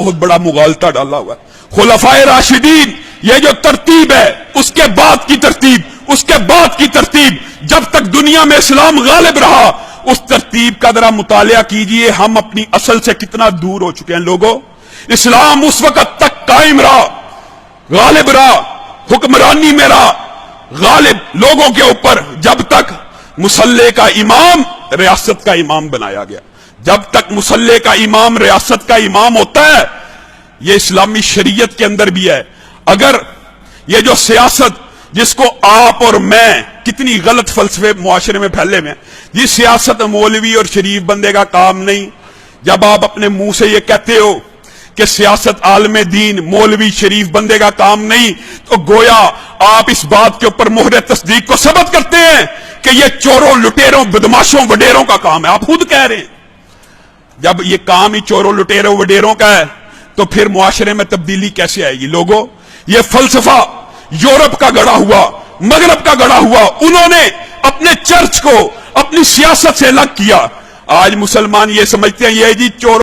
بہت بڑا مغالطہ ڈالا ہوا ہے۔ خلفائے راشدین، یہ جو ترتیب ہے، اس کے بعد کی ترتیب، اس کے بعد کی ترتیب، جب تک دنیا میں اسلام غالب رہا، اس ترتیب کا ذرا مطالعہ کیجئے ہم اپنی اصل سے کتنا دور ہو چکے ہیں لوگوں۔ اسلام اس وقت تک قائم رہا، غالب رہا، حکمرانی میں رہا، غالب لوگوں کے اوپر، جب تک مصلی کا امام ریاست کا امام بنایا گیا۔ جب تک مصلی کا امام ریاست کا امام ہوتا ہے، یہ اسلامی شریعت کے اندر بھی ہے۔ اگر یہ جو سیاست جس کو آپ اور میں، کتنی غلط فلسفے معاشرے میں پھیلے ہوئے ہیں، یہ سیاست مولوی اور شریف بندے کا کام نہیں۔ جب آپ اپنے منہ سے یہ کہتے ہو کہ سیاست عالم دین مولوی شریف بندے کا کام نہیں، تو گویا آپ اس بات کے اوپر مہر تصدیق کو ثبت کرتے ہیں کہ یہ چوروں، لٹیروں، بدماشوں، وڈیروں کا کام ہے۔ آپ خود کہہ رہے ہیں جب یہ کام ہی چوروں، لٹیروں، وڈیروں کا ہے تو پھر معاشرے میں تبدیلی کیسے آئے گی؟ لوگوں، یہ فلسفہ یورپ کا گڑا ہوا، مغرب کا گڑا ہوا، انہوں نے اپنے چرچ کو اپنی سیاست سے الگ کیا۔ آج مسلمان یہ سمجھتے ہیں یہ جی چور